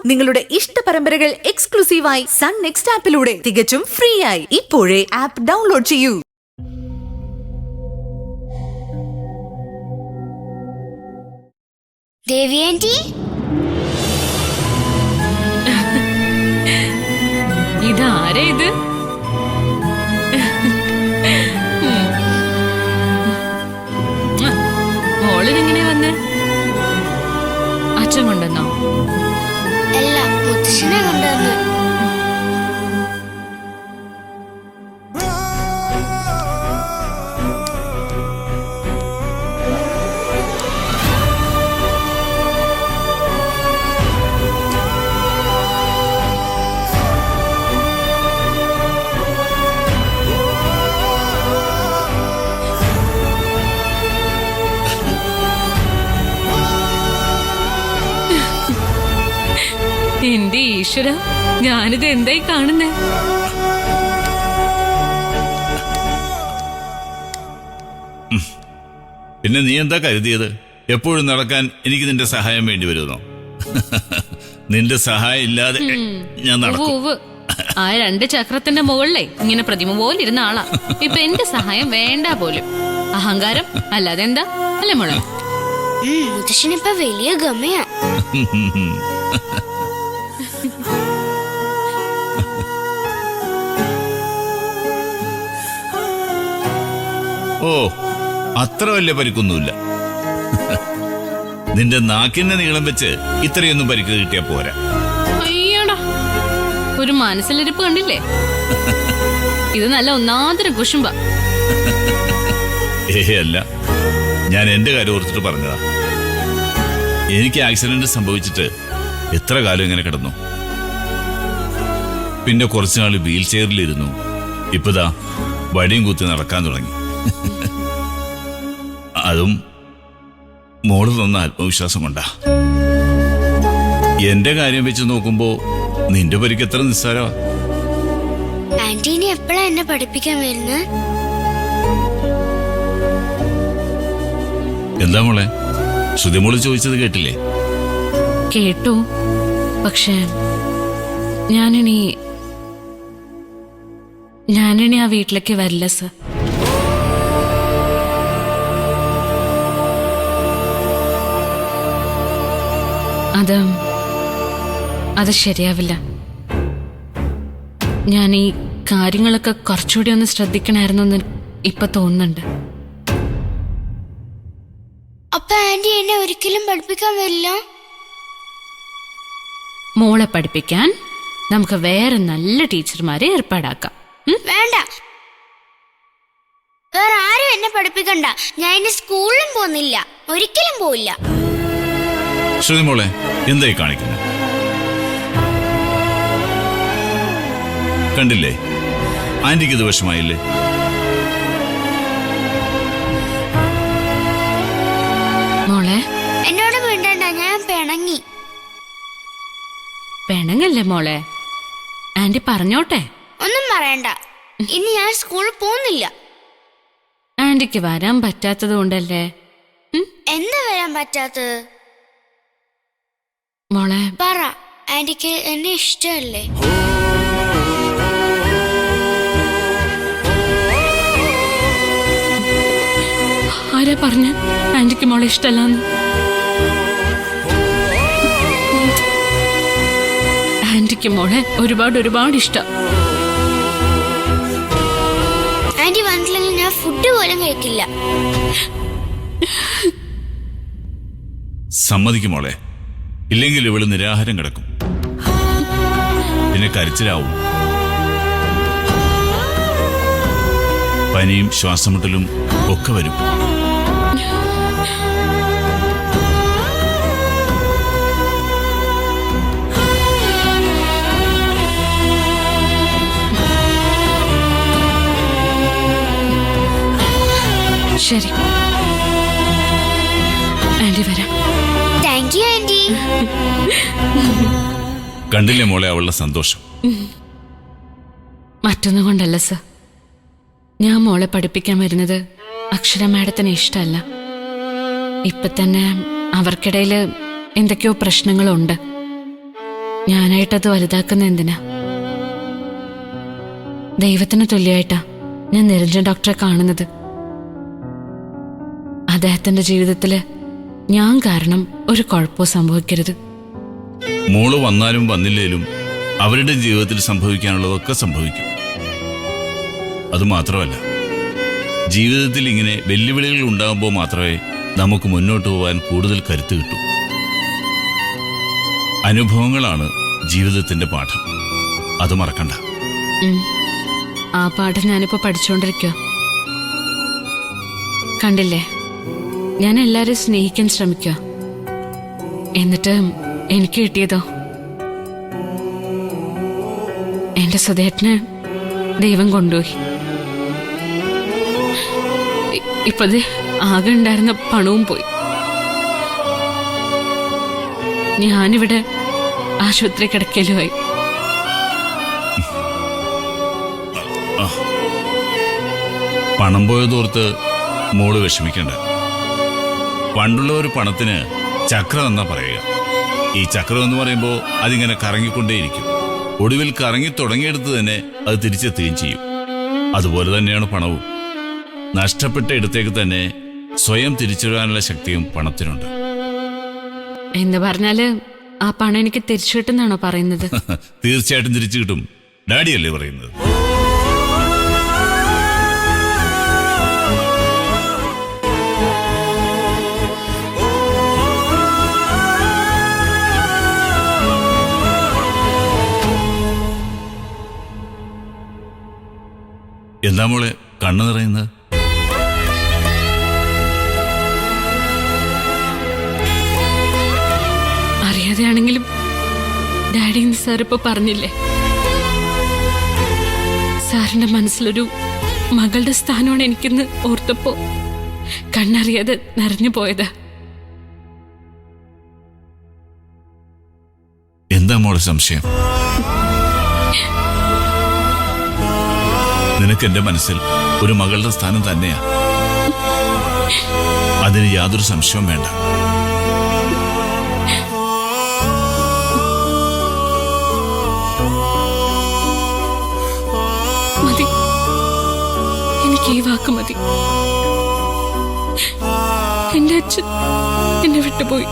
നിങ്ങളുടെ ഇഷ്ട പരമ്പരകൾ എക്സ്ക്ലൂസീവായി സൺ നെക്സ്റ്റ് ആപ്പിലൂടെ തികച്ചും ഫ്രീ ആയി ഇപ്പോഴേ ആപ്പ് ഡൗൺലോഡ് ചെയ്യൂ. ദേവി ആന്റി, ഇതാരേ ഇത്? മോളിതെങ്ങനെ വന്ന്? അച്ഛൻ കൊണ്ടുവന്നോ? അല്ല, മുത്തശ്ശനെ കൊണ്ടുവന്നു. എന്റെ ഈശ്വര, ഞാനിത് എന്തായി കാണുന്നേ? പിന്നെ നീ എന്താ കരുതിയത്? എപ്പോഴും നടക്കാൻ എനിക്ക് നിന്റെ സഹായം വേണ്ടി വരുന്നോ? നിന്റെ സഹായം ഇല്ലാതെ ഞാൻ നടക്കും. ആ 2 ചക്രത്തിന്റെ മുകളിലേ ഇങ്ങനെ പ്രതിമ പോലെ ഇരുന്ന ആളാ. ഇപ്പൊ എന്റെ സഹായം വേണ്ട പോലും. അഹങ്കാരം അല്ലാതെ എന്താ? അല്ലേ മോളെ? മുത്തശ്ശനിപ്പ വലിയ ഗമയാ. ഓ, അത്ര വലിയ പരിക്കൊന്നുമില്ല. നിന്റെ നാക്കിന്റെ നീളം വെച്ച് ഇത്രയൊന്നും പരിക്ക് കിട്ടിയാ പോരാ. അയ്യടാ, ഒരു മനസ്സിലിരിപ്പ് കണ്ടില്ലേ? ഇത് നല്ല ഒന്നാന്തരം കുശുമ്പ. അല്ല, ഞാൻ എന്റെ കാര്യം ഓർത്തിട്ട് പറഞ്ഞതാ. എനിക്ക് ആക്സിഡന്റ് സംഭവിച്ചിട്ട് എത്ര കാലം ഇങ്ങനെ കിടന്നു. പിന്നെ കുറച്ചുനാൾ വീൽ ചെയറിലിരുന്നു. ഇപ്പതാ വടിയും കുത്തി നടക്കാൻ തുടങ്ങി. അതും മോള് തന്ന ആത്മവിശ്വാസം കൊണ്ടാ. എന്റെ കാര്യം വെച്ച് നോക്കുമ്പോ നിന്റെ പരിക്ക് എത്ര നിസ്സാരമാ. ആന്റീനെ എപ്പോഴാ എന്നെ പഠിപ്പിക്കാൻ വരുന്നത്? എന്താ മോളെ, ശ്രുതിമോള് ചോദിച്ചത് കേട്ടില്ലേ? കേട്ടു. പക്ഷേ ഞാനിനി ആ വീട്ടിലേക്ക് വരില്ല സർ. അത് ശരിയാവില്ല. ഞാൻ ഈ കാര്യങ്ങളൊക്കെ കുറച്ചുകൂടി ഒന്ന് ശ്രദ്ധിക്കണമായിരുന്നു എന്ന് ഇപ്പൊ തോന്നുന്നുണ്ട്. അപ്പൊ ആന്റി എന്നെ ഒരിക്കലും പഠിപ്പിക്കാൻ വരില്ല? മോളെ പഠിപ്പിക്കാൻ നമുക്ക് വേറെ നല്ല ടീച്ചർമാരെ ഏർപ്പാടാക്കാം. വേണ്ട, വേറെ ആരും എന്നെ പഠിപ്പിക്കണ്ട. ഞാൻ ഇനി സ്കൂളിലും പോകുന്നില്ല, ഒരിക്കലും പോയില്ല. ശ്രുതിമോളെ, എന്തായി കാണിക്കുന്നു? കണ്ടില്ലേ, ആന്റിക്ക് ഇത് വിഷമായില്ലേ? മോളെ, എന്നോട് മിണ്ടണ്ട, ഞാൻ പിണങ്ങി. പെണങ്ങല്ലേ മോളെ? ആന്റി പറഞ്ഞോട്ടെ. ഒന്നും പറയണ്ട, ഇനി ഞാൻ സ്കൂളിൽ പോകുന്നില്ല. ആന്റിക്ക് വരാൻ പറ്റാത്തത് കൊണ്ടല്ലേ? എന്താ വരാൻ പറ്റാത്തത്? മോളെ പറ, ആന്റിക്ക് എന്നെ ഇഷ്ടമല്ലേ? ആരാ പറഞ്ഞ ആന്റിക്ക് മോളെ ഇഷ്ടമല്ലാന്ന്? ആന്റിക്ക് മോളെ ഒരുപാട് ഇഷ്ടം. ആന്റി വന്നില്ലെങ്കിൽ ഞാൻ ഫുഡ് പോലും കഴിക്കില്ല. സമ്മതിക്കും മോളെ, ഇല്ലെങ്കിൽ ഇവള് നിരാഹാരം കിടക്കും, പിന്നെ കരച്ചിലാവും. പനിയും ശ്വാസമുട്ടലും ഒക്കെ വരും. ശരി, ആന്റി വരാം. Thank you aunty. കണ്ടില്ലേ മോളെ അവളുടെ സന്തോഷം? മറ്റൊന്നും കൊണ്ടല്ല സർ. ഞാൻ മോളെ പഠിപ്പിക്കാൻ വരുന്നത് അക്ഷര മാഡത്തിന് ഇഷ്ടമല്ല. ഇപ്പൊ തന്നെ അവർക്കിടയിൽ എന്തൊക്കെയോ പ്രശ്നങ്ങളുണ്ട്. ഞാനായിട്ടത് വലുതാക്കുന്ന എന്തിനാ? ദൈവത്തിന് തുല്യമായിട്ടാ ഞാൻ നിരഞ്ജൻ ഡോക്ടറെ കാണുന്നത്. അദ്ദേഹത്തിന്റെ ജീവിതത്തില് ഞാൻ കാരണം ഒരു കുഴപ്പവും സംഭവിക്കരുത്. മോള് വന്നാലും വന്നില്ലേലും അവരുടെ ജീവിതത്തിൽ സംഭവിക്കാനുള്ളതൊക്കെ സംഭവിക്കും. അതുമാത്രമല്ല, ജീവിതത്തിൽ ഇങ്ങനെ വെല്ലുവിളികൾ ഉണ്ടാകുമ്പോൾ മാത്രമേ നമുക്ക് മുന്നോട്ട് പോകാൻ കൂടുതൽ കരുത്ത് കിട്ടൂ. അനുഭവങ്ങളാണ് ജീവിതത്തിന്റെ പാഠം, അത് മറക്കണ്ട. ആ പാഠം ഞാനിപ്പോ പഠിച്ചുകൊണ്ടിരിക്കുക. കണ്ടില്ലേ, ഞാൻ എല്ലാരെയും സ്നേഹിക്കാൻ ശ്രമിക്കുക. എന്നിട്ട് എനിക്ക് കിട്ടിയതോ എന്റെ സുധേട്ടന് ദൈവം കൊണ്ടുപോയി. ഇപ്പത് ആകെ ഉണ്ടായിരുന്ന പണവും പോയി. ഞാനിവിടെ ആശുപത്രി കിടക്കലുമായി. പണം പോയതോർത്ത് മോള് വിഷമിക്കണ്ട. പണ്ടുള്ള ഒരു പണത്തിന് ചക്രം എന്നാ പറയുക. ഈ ചക്രം എന്ന് പറയുമ്പോൾ അതിങ്ങനെ കറങ്ങിക്കൊണ്ടേയിരിക്കും. ഒടുവിൽ കറങ്ങി തുടങ്ങിയെടുത്ത് തന്നെ അത് തിരിച്ചെത്തുകയും ചെയ്യും. അതുപോലെ തന്നെയാണ് പണവും. നഷ്ടപ്പെട്ട ഇടത്തേക്ക് തന്നെ സ്വയം തിരിച്ചുവിടാനുള്ള ശക്തിയും പണത്തിനുണ്ട്. എന്ന് പറഞ്ഞാല് ആ പണം എനിക്ക് തിരിച്ചു കിട്ടുന്നാണോ പറയുന്നത്? തീർച്ചയായിട്ടും തിരിച്ചു കിട്ടും. ഡാഡിയല്ലേ പറയുന്നത്. എന്താ മോളെ കണ്ണു നിറയുന്നത്? അറിയാതെയാണെങ്കിലും ഡാഡി എന്ന് സാർ ഇപ്പൊ പറഞ്ഞില്ലേ, സാറിന്റെ മനസ്സിലൊരു മകളുടെ സ്ഥാനമാണ് എനിക്കെന്ന് ഓർത്തപ്പോ കണ്ണറിയാതെ നിറഞ്ഞു പോയതാ. എന്താ മോളെ സംശയം? നിനക്ക് എന്റെ മനസ്സിൽ ഒരു മകളുടെ സ്ഥാനം തന്നെയാ. അതിന് യാതൊരു സംശയവും വേണ്ട. മതി, എനിക്ക് ഈ വാക്ക് മതി. എന്റെ അച്ഛൻ എന്നെ വിട്ടുപോയി.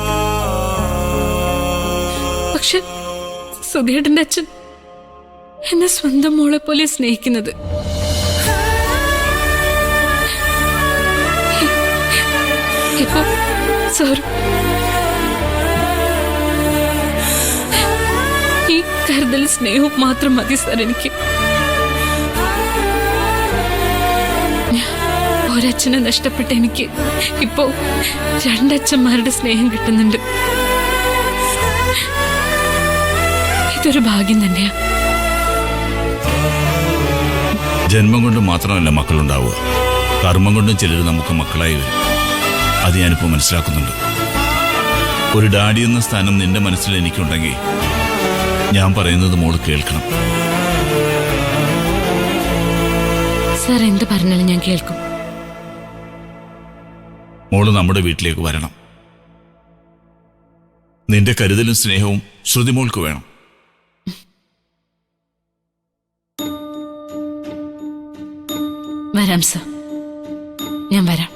പക്ഷെ സുധേട്ടന്റെ അച്ഛൻ എന്നെ സ്വന്തം മോളെ പോലെ സ്നേഹിക്കുന്നത്. ഇപ്പൊ സാർ ഈ കരുതൽ സ്നേഹവും മാത്രം മതി സാർ എനിക്ക്. ഒരച്ഛനെ നഷ്ടപ്പെട്ട എനിക്ക് ഇപ്പോ രണ്ടച്ഛന്മാരുടെ സ്നേഹം കിട്ടുന്നുണ്ട്. ഇതൊരു ഭാഗ്യം തന്നെയാ. ജന്മം കൊണ്ട് മാത്രമല്ല മക്കളുണ്ടാവുക, കർമ്മം കൊണ്ടും ചിലർ നമുക്ക് മക്കളായി വരും. അത് ഞാനിപ്പോൾ മനസ്സിലാക്കുന്നുണ്ട്. ഒരു ഡാഡി എന്ന സ്ഥാനം നിന്റെ മനസ്സിൽ എനിക്കുണ്ടെങ്കിൽ ഞാൻ പറയുന്നത് മോള് കേൾക്കണം. സാർ എന്ത് പറഞ്ഞാലും ഞാൻ കേൾക്കും. മോള് നമ്മുടെ വീട്ടിലേക്ക് വരണം. നിന്റെ കരുതലും സ്നേഹവും ശ്രുതിമോൾക്ക് വേണം. വരാം സാർ, ഞാൻ വരാം.